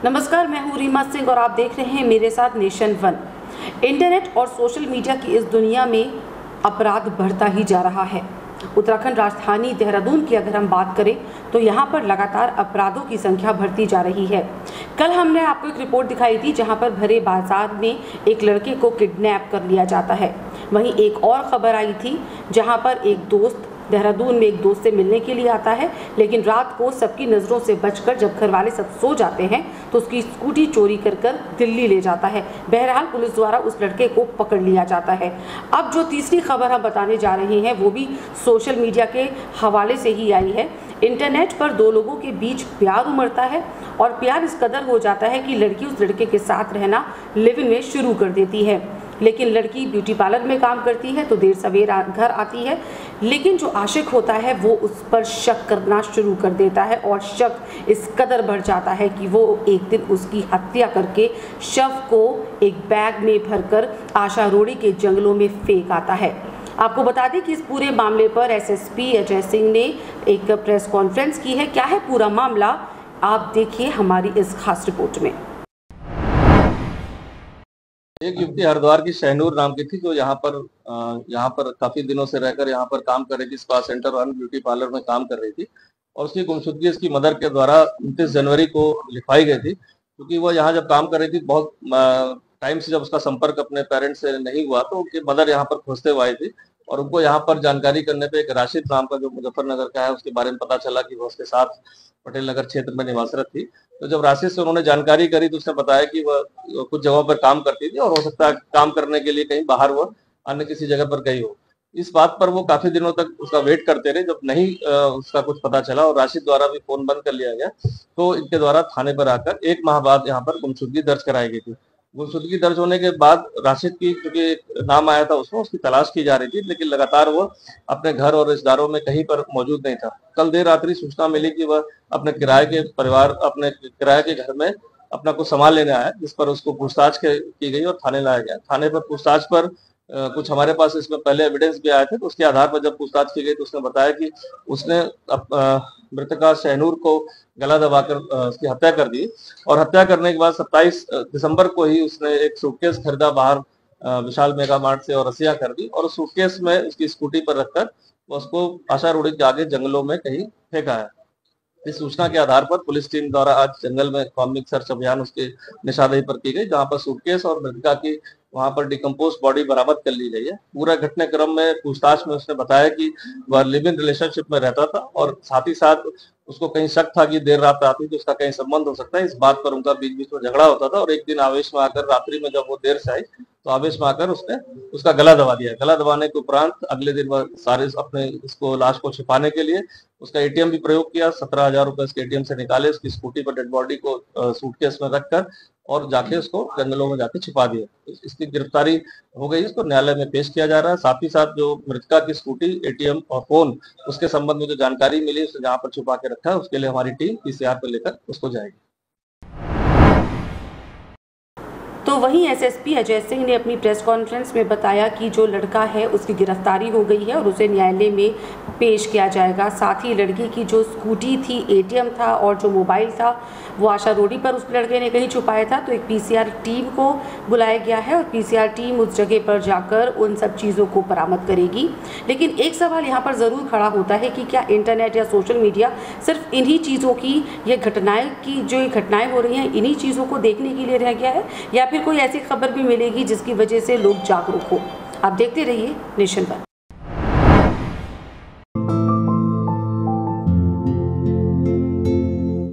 नमस्कार, मैं हूँ रीमा सिंह और आप देख रहे हैं मेरे साथ नेशन वन। इंटरनेट और सोशल मीडिया की इस दुनिया में अपराध बढ़ता ही जा रहा है। उत्तराखंड राजधानी देहरादून की अगर हम बात करें तो यहाँ पर लगातार अपराधों की संख्या बढ़ती जा रही है। कल हमने आपको एक रिपोर्ट दिखाई थी जहाँ पर भरे बाजार में एक लड़के को किडनैप कर लिया जाता है। वहीं एक और खबर आई थी जहाँ पर एक दोस्त देहरादून में एक दोस्त से मिलने के लिए आता है, लेकिन रात को सबकी नज़रों से बचकर जब घर वाले सब सो जाते हैं तो उसकी स्कूटी चोरी कर दिल्ली ले जाता है। बहरहाल पुलिस द्वारा उस लड़के को पकड़ लिया जाता है। अब जो तीसरी खबर हम बताने जा रहे हैं वो भी सोशल मीडिया के हवाले से ही आई है। इंटरनेट पर दो लोगों के बीच प्यार उमड़ता है और प्यार इस कदर हो जाता है कि लड़की उस लड़के के साथ रहना लिव इन में शुरू कर देती है। लेकिन लड़की ब्यूटी पार्लर में काम करती है तो देर सवेर घर आती है, लेकिन जो आशिक होता है वो उस पर शक करना शुरू कर देता है और शक इस कदर बढ़ जाता है कि वो एक दिन उसकी हत्या करके शव को एक बैग में भरकर आशा रोड़ी के जंगलों में फेंक आता है। आपको बता दें कि इस पूरे मामले पर एसएसपी अजय सिंह ने एक प्रेस कॉन्फ्रेंस की है। क्या है पूरा मामला, आप देखिए हमारी इस खास रिपोर्ट में। एक युवती हरिद्वार की शहनूर नाम की थी जो यहाँ पर काफी दिनों से रहकर यहाँ पर काम कर रही थी। स्पा सेंटर और ब्यूटी पार्लर में काम कर रही थी और उसकी गुमशुदगी इसकी मदर के द्वारा 29 जनवरी को लिखवाई गई थी, क्योंकि वो यहाँ जब काम कर रही थी बहुत टाइम से जब उसका संपर्क अपने पेरेंट्स से नहीं हुआ तो उनकी मदर यहाँ पर खोजते हुए आई थी और उनको यहाँ पर जानकारी करने पे एक राशिद नाम का जो मुजफ्फरनगर का है उसके बारे में पता चला कि वो उसके साथ पटेल नगर क्षेत्र में निवासरत थी। तो जब राशिद से उन्होंने जानकारी करी तो उसने बताया कि वह कुछ जगहों पर काम करती थी और हो सकता है काम करने के लिए कहीं बाहर वह अन्य किसी जगह पर गई हो। इस बात पर वो काफी दिनों तक उसका वेट करते रहे। जब नहीं उसका कुछ पता चला और राशिद द्वारा भी फोन बंद कर लिया गया तो इनके द्वारा थाने पर आकर 1 माह बाद यहाँ पर गुमशुदगी दर्ज कराई गई थी। गुमशुदगी दर्ज होने के बाद राशिद की क्योंकि नाम आया था उसमें उसकी तलाश की जा रही थी, लेकिन लगातार वो अपने घर और रिश्तेदारों में कहीं पर मौजूद नहीं था। कल देर रात्रि सूचना मिली कि वह अपने किराए के घर में अपना कुछ सामान लेने आया, जिस पर उसको पूछताछ की गई और थाने लाया गया। थाने पर पूछताछ पर कुछ हमारे पास इसमें पहले एविडेंस भी आए थे, तो उसके आधार पर जब पूछताछ की गई तो उसने बताया कि उसने मृतका शहनूर को गला दबाकर उसकी हत्या कर दी और हत्या करने के बाद 27 दिसंबर को ही उसने एक सूटकेस खरीदा बाहर विशाल मेगा मार्ट से और रस्सियां कर दी और उस सूटकेस में उसकी स्कूटी पर रखकर उसको आशा रोड़ी के आगे जंगलों में कहीं फेंका है। इस सूचना के आधार पर पुलिस टीम द्वारा आज जंगल में कॉम्बिंग सर्च अभियान उसके निशानदेही पर की गई, जहां पर सूटकेस और मृतका की वहां पर डिकम्पोज बॉडी बरामद कर ली गई है। पूरा घटनाक्रम में पूछताछ में उसने बताया कि वह लिव इन रिलेशनशिप में रहता था और साथ ही साथ उसको कहीं शक था कि देर रात आती तो उसका कहीं संबंध हो सकता है। इस बात पर उनका बीच बीच में झगड़ा होता था और एक दिन आवेश में आकर रात्रि में जब वो देर से आई तो आवेश में आकर उसने उसका गला दबा दिया। गला दबाने के उपरांत अगले दिन वह सारे अपने इसको लाश को छिपाने के लिए उसका एटीएम भी प्रयोग किया। 17,000 रुपए उसके एटीएम से निकाले, उसकी स्कूटी पर डेड बॉडी को सूटकेस में रखकर और जाके उसको जंगलों में जाके छिपा दिया। इसकी गिरफ्तारी हो गई, इसको न्यायालय में पेश किया जा रहा है। साथ ही साथ जो मृतका की स्कूटी, एटीएम और फोन उसके संबंध में जो जानकारी मिली उसे जहाँ पर छुपा के रखा है उसके लिए हमारी टीम पीसीआर पर लेकर उसको जाएगी। तो वहीं एसएसपी अजय सिंह ने अपनी प्रेस कॉन्फ्रेंस में बताया कि जो लड़का है उसकी गिरफ्तारी हो गई है और उसे न्यायालय में पेश किया जाएगा। साथ ही लड़की की जो स्कूटी थी, एटीएम था और जो मोबाइल था वो आशा रोड़ी पर उस लड़के ने कहीं छुपाया था। तो एक पीसीआर टीम को बुलाया गया है और पीसीआर टीम उस जगह पर जाकर उन सब चीज़ों को बरामद करेगी। लेकिन एक सवाल यहाँ पर ज़रूर खड़ा होता है कि क्या इंटरनेट या सोशल मीडिया सिर्फ इन्हीं चीज़ों की ये घटनाएँ हो रही हैं इन्हीं चीज़ों को देखने के लिए रह गया है या फिर कोई ऐसी खबर भी मिलेगी जिसकी वजह से लोग जागरूक हो। आप देखते रहिए नेशन वन।